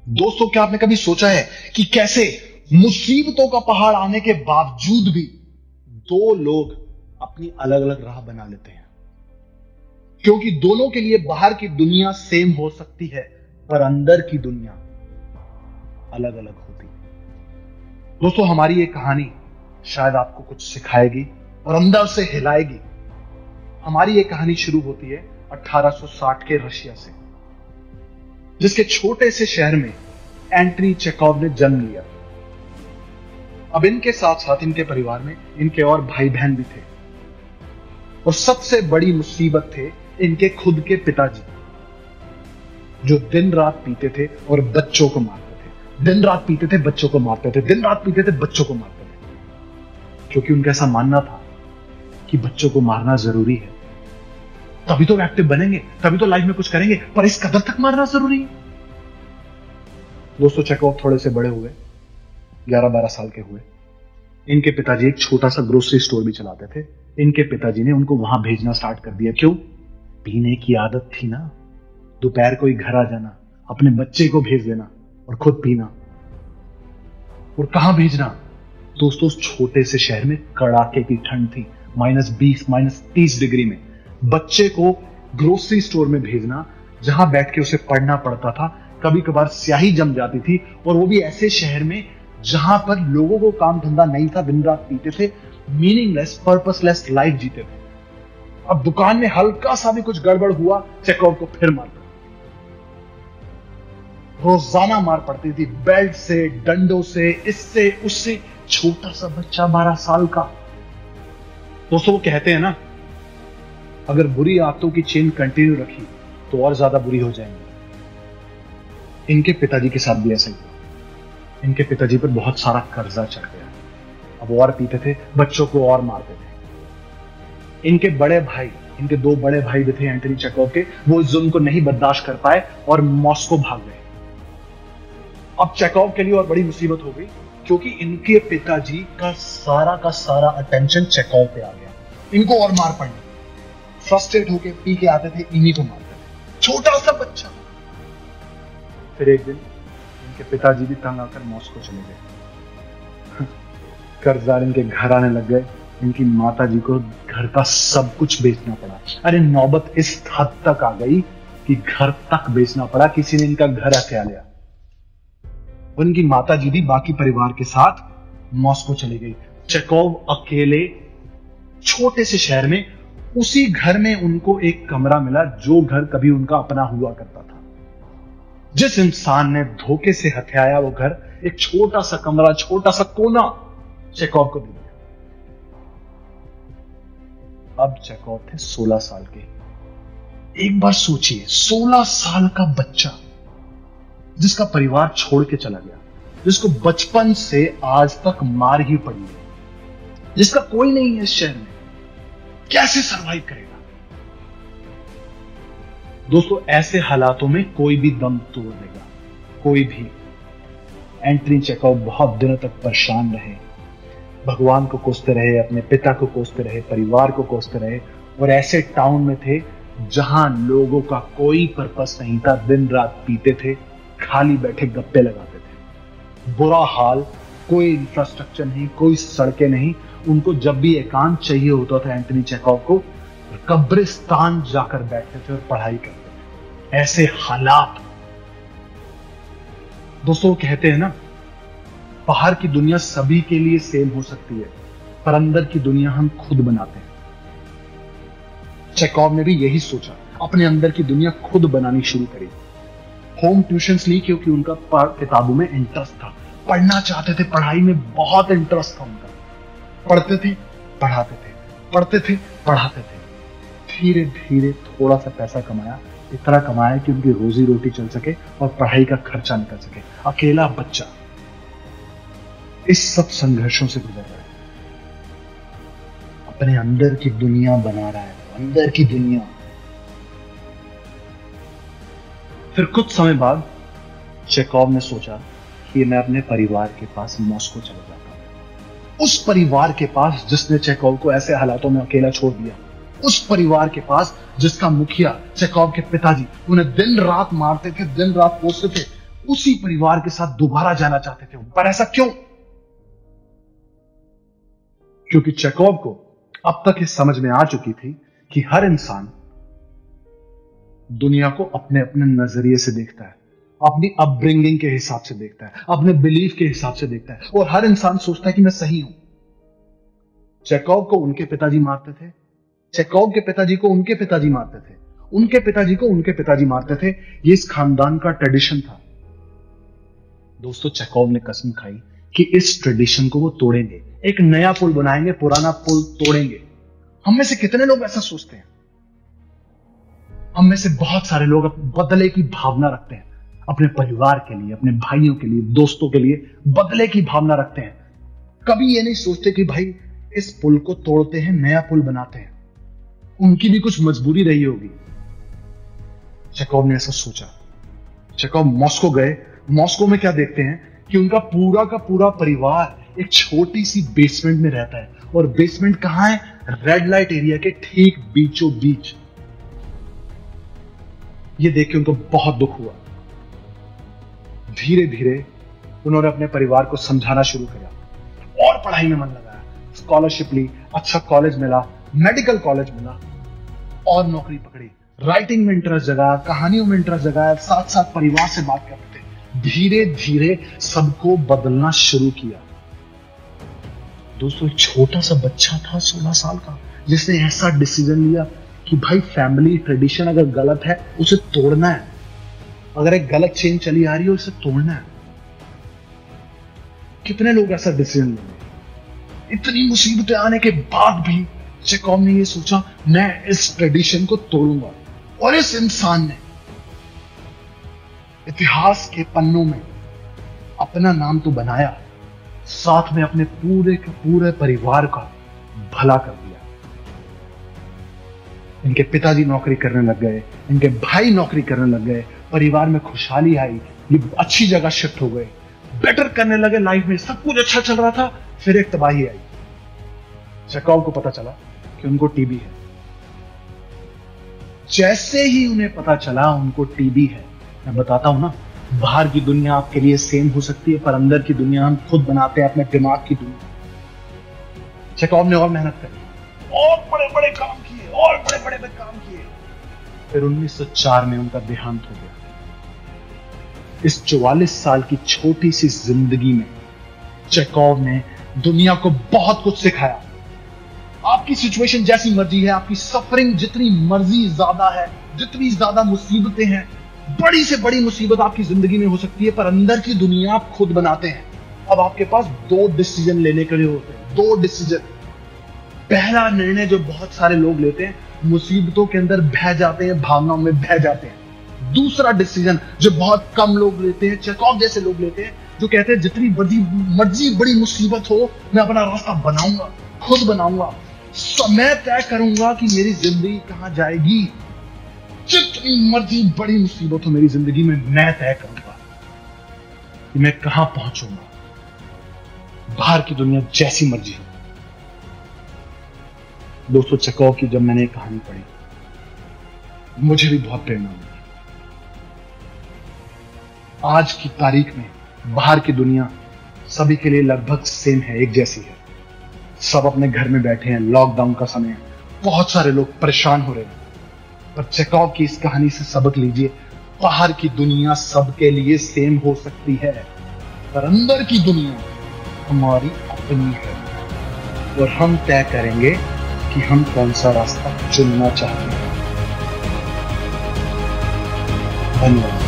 दोस्तों, क्या आपने कभी सोचा है कि कैसे मुसीबतों का पहाड़ आने के बावजूद भी दो लोग अपनी अलग अलग राह बना लेते हैं? क्योंकि दोनों के लिए बाहर की दुनिया सेम हो सकती है, पर अंदर की दुनिया अलग अलग होती है। दोस्तों, हमारी ये कहानी शायद आपको कुछ सिखाएगी और अंदर से हिलाएगी। हमारी ये कहानी शुरू होती है 1860 के रशिया से, जिसके छोटे से शहर में एंटनी चेखोव ने जन्म लिया। अब इनके साथ साथ इनके परिवार में इनके और भाई बहन भी थे, और सबसे बड़ी मुसीबत थे इनके खुद के पिताजी, जो दिन रात पीते थे और बच्चों को मारते थे। दिन रात पीते थे, बच्चों को मारते थे, दिन रात पीते थे, बच्चों को मारते थे, क्योंकि उनका ऐसा मानना था कि बच्चों को मारना जरूरी है, तभी तो एक्टिव बनेंगे, तभी तो लाइफ में कुछ करेंगे, पर इस कदर तक मारना जरूरी है। दोस्तों, चेखोव थोड़े से बड़े हुए, 11-12 साल के हुए। इनके पिताजी एक छोटा सा ग्रोसरी स्टोर भी चलाते थे। इनके पिताजी ने उनको वहां भेजना स्टार्ट कर दिया। क्यों? पीने की आदत थी ना, दोपहर को ही घर आ जाना, अपने बच्चे को भेज देना और खुद पीना। और कहां भेजना? दोस्तों, उस छोटे से शहर में कड़ाके की ठंड थी, -20, -30 डिग्री में बच्चे को ग्रोसरी स्टोर में भेजना, जहां बैठ के उसे पढ़ना पड़ता था। कभी कभार स्याही जम जाती थी, और वो भी ऐसे शहर में जहां पर लोगों को काम धंधा नहीं था, दिन रात पीते थे, मीनिंगलेस, पर्पसलेस लाइफ जीते थे। अब दुकान में हल्का सा भी कुछ गड़बड़ हुआ, चेखोव को फिर मार पड़ा। रोजाना मार पड़ती थी, बेल्ट से, डंडों से, इससे उससे। छोटा सा बच्चा 12 साल का। दोस्तों, वो कहते हैं ना, अगर बुरी आदतों की चेन कंटिन्यू रखी तो और ज्यादा बुरी हो जाएंगी। इनके पिताजी के साथ भी ऐसा ही हुआ। इनके पिताजी पर बहुत सारा कर्जा चढ़ गया। अब वो और पीते थे, बच्चों को और मारते थे। इनके बड़े भाई, इनके 2 बड़े भाई भी थे एंटनी चेखोव के, वो इस जुल्म को नहीं बर्दाश्त कर पाए और मॉस्को भाग गए। अब चेखोव के लिए और बड़ी मुसीबत हो गई, क्योंकि इनके पिताजी का सारा अटेंशन चेखोव पे आ गया। इनको और मार पड़नी। फ्रस्ट्रेट होके पी के आते थे, इन्हीं को मारते थे, छोटा सा बच्चा। फिर एक दिन इनके पिताजी भी तंग आकर मॉस्को चले गए। कर्जदार इनके घर आने लग गए। इनकी माताजी को घर का सब कुछ बेचना पड़ा। अरे, नौबत इस हद तक आ गई कि घर तक बेचना पड़ा। किसी ने इनका घर हथिया लिया। उनकी माताजी भी बाकी परिवार के साथ मॉस्को चली गई। चेखोव अकेले छोटे से शहर में, उसी घर में उनको एक कमरा मिला, जो घर कभी उनका अपना हुआ करता था। जिस इंसान ने धोखे से हथियाया, वो घर, एक छोटा सा कमरा, छोटा सा कोना चेखोव को दे दिया। अब चेखोव थे 16 साल के। एक बार सोचिए, 16 साल का बच्चा जिसका परिवार छोड़ के चला गया, जिसको बचपन से आज तक मार ही पड़ी है, जिसका कोई नहीं है इस शहर में, कैसे सरवाइव करेगा? दोस्तों, ऐसे हालातों में कोई भी दम तोड़ देगा, कोई भी। एंटनी चेखोव बहुत दिनों तक परेशान रहे, भगवान को कोसते रहे, अपने पिता को कोसते रहे, परिवार को कोसते रहे, और ऐसे टाउन में थे जहां लोगों का कोई पर्पस नहीं था। दिन रात पीते थे, खाली बैठे गप्पे लगाते थे। बुरा हाल, कोई इंफ्रास्ट्रक्चर नहीं, कोई सड़कें नहीं। उनको जब भी एकांत चाहिए होता था एंटनी चेखोव को, कब्रिस्तान जाकर बैठते थे और पढ़ाई करते थे। ऐसे हालात। दोस्तों, कहते हैं ना, बाहर की दुनिया सभी के लिए सेम हो सकती है, पर अंदर की दुनिया हम खुद बनाते हैं। चेखोव ने भी यही सोचा, अपने अंदर की दुनिया खुद बनानी शुरू करी। होम ट्यूशंस ली, क्योंकि उनका किताबों में इंटरेस्ट था, पढ़ना चाहते थे, पढ़ाई में बहुत इंटरेस्ट था उनका। पढ़ते थे, पढ़ाते थे, पढ़ते थे, पढ़ाते थे। धीरे धीरे थोड़ा सा पैसा कमाया, इतना कमाया कि उनकी रोजी रोटी चल सके और पढ़ाई का खर्चा निकल सके। अकेला बच्चा इस सब संघर्षों से गुजर रहा है, अपने अंदर की दुनिया बना रहा है, अंदर की दुनिया। फिर कुछ समय बाद चेखोव ने सोचा कि मैं अपने परिवार के पास मॉस्को चला जाता हूं। उस परिवार के पास जिसने चेखोव को ऐसे हालातों में अकेला छोड़ दिया, उस परिवार के पास जिसका मुखिया, चेखोव के पिताजी, उन्हें दिन रात मारते थे, दिन रात कोसते थे, उसी परिवार के साथ दोबारा जाना चाहते थे। पर ऐसा क्यों? क्योंकि चेकोव को अब तक ये समझ में आ चुकी थी कि हर इंसान दुनिया को अपने अपने नजरिए से देखता है, अपनी अपब्रिंगिंग के हिसाब से देखता है, अपने बिलीफ के हिसाब से देखता है, और हर इंसान सोचता है कि मैं सही हूं। चेकोव को उनके पिताजी मारते थे, चेकोव के पिताजी को उनके पिताजी मारते थे, उनके पिताजी को उनके पिताजी मारते थे। ये इस खानदान का ट्रेडिशन था। दोस्तों, चेकोव ने कसम खाई कि इस ट्रेडिशन को वो तोड़ेंगे, एक नया पुल बनाएंगे, पुराना पुल तोड़ेंगे। हम में से कितने लोग ऐसा सोचते हैं? हम में से बहुत सारे लोग बदले की भावना रखते हैं, अपने परिवार के लिए, अपने भाइयों के लिए, दोस्तों के लिए बदले की भावना रखते हैं। कभी ये नहीं सोचते कि भाई इस पुल को तोड़ते हैं, नया पुल बनाते हैं। उनकी भी कुछ मजबूरी रही होगी। चेकोव ने ऐसा सोचा। चेकोव मॉस्को गए। मॉस्को में क्या देखते हैं कि उनका पूरा का पूरा परिवार एक छोटी सी बेसमेंट में रहता है। और बेसमेंट कहां है? रेड लाइट एरिया के ठीक बीचों बीच। ये देख के उनको बहुत दुख हुआ। धीरे धीरे उन्होंने अपने परिवार को समझाना शुरू किया और पढ़ाई में मन लगाया। स्कॉलरशिप ली, अच्छा कॉलेज मिला, मेडिकल कॉलेज मिला, और नौकरी पकड़ी। राइटिंग में इंटरेस्ट जगाया, कहानियों में इंटरेस्ट जगाया, साथ साथ परिवार से बात करते थे। धीरे धीरे सबको बदलना शुरू किया। दोस्तों, एक छोटा सा बच्चा था 16 साल का, जिसने ऐसा डिसीजन लिया कि भाई फैमिली ट्रेडिशन अगर गलत है उसे तोड़ना है। अगर एक गलत चेन चली आ रही है उसे तोड़ना है। कितने लोग ऐसा डिसीजन लेंगे? इतनी मुसीबतें आने के बाद भी चेकोव ने यह सोचा, मैं इस ट्रेडिशन को तोड़ूंगा। और इस इंसान ने इतिहास के पन्नों में अपना नाम तो बनाया, साथ में अपने पूरे के पूरे परिवार का भला कर दिया। इनके पिताजी नौकरी करने लग गए, इनके भाई नौकरी करने लग गए, परिवार में खुशहाली आई, ये अच्छी जगह शिफ्ट हो गए, बेटर करने लगे लाइफ में, सब कुछ अच्छा चल रहा था। फिर एक तबाही आई। चेकोव को पता चला कि उनको टीबी है। जैसे ही उन्हें पता चला उनको टीबी है, मैं बताता हूं ना, बाहर की दुनिया आपके लिए सेम हो सकती है, पर अंदर की दुनिया हम खुद बनाते हैं, अपने दिमाग की दुनिया। चेकोव ने और मेहनत करी, और बड़े बड़े काम किए, और बड़े बड़े काम किए। फिर 1904 में उनका देहांत हो गया। इस 44 साल की छोटी सी जिंदगी में चेकोव ने दुनिया को बहुत कुछ सिखाया। आपकी सिचुएशन जैसी मर्जी है, आपकी सफरिंग जितनी मर्जी ज्यादा है, जितनी ज्यादा मुसीबतें हैं, बड़ी से बड़ी मुसीबत आपकी जिंदगी में हो सकती है, पर अंदर की दुनिया आप खुद बनाते हैं। अब आपके पास 2 डिसीजन लेने के लिए होते हैं, 2 डिसीजन। पहला निर्णय जो बहुत सारे लोग लेते हैं, मुसीबतों के अंदर बह जाते हैं, भावनाओं में बह जाते हैं। दूसरा डिसीजन जो बहुत कम लोग लेते हैं, चेकोव जैसे लोग लेते हैं, जो कहते हैं जितनी मर्जी बड़ी मुसीबत हो, मैं अपना रास्ता बनाऊंगा, खुद बनाऊंगा, समय तय करूंगा कि मेरी जिंदगी कहां जाएगी। जितनी मर्जी बड़ी मुसीबत हो मेरी जिंदगी में, मैं तय करूंगा कि मैं कहां पहुंचूंगा, बाहर की दुनिया जैसी मर्जी हो। दोस्तों, चेकोव की जब मैंने कहानी पढ़ी, मुझे भी बहुत प्रेरणा मिली। आज की तारीख में बाहर की दुनिया सभी के लिए लगभग सेम है, एक जैसी है। सब अपने घर में बैठे हैं, लॉकडाउन का समय है, बहुत सारे लोग परेशान हो रहे हैं। पर चेकोव की इस कहानी से सबक लीजिए, बाहर की दुनिया सबके लिए सेम हो सकती है, पर अंदर की दुनिया हमारी अपनी है, और हम तय करेंगे कि हम कौन सा रास्ता चुनना चाहते हैं। धन्यवाद।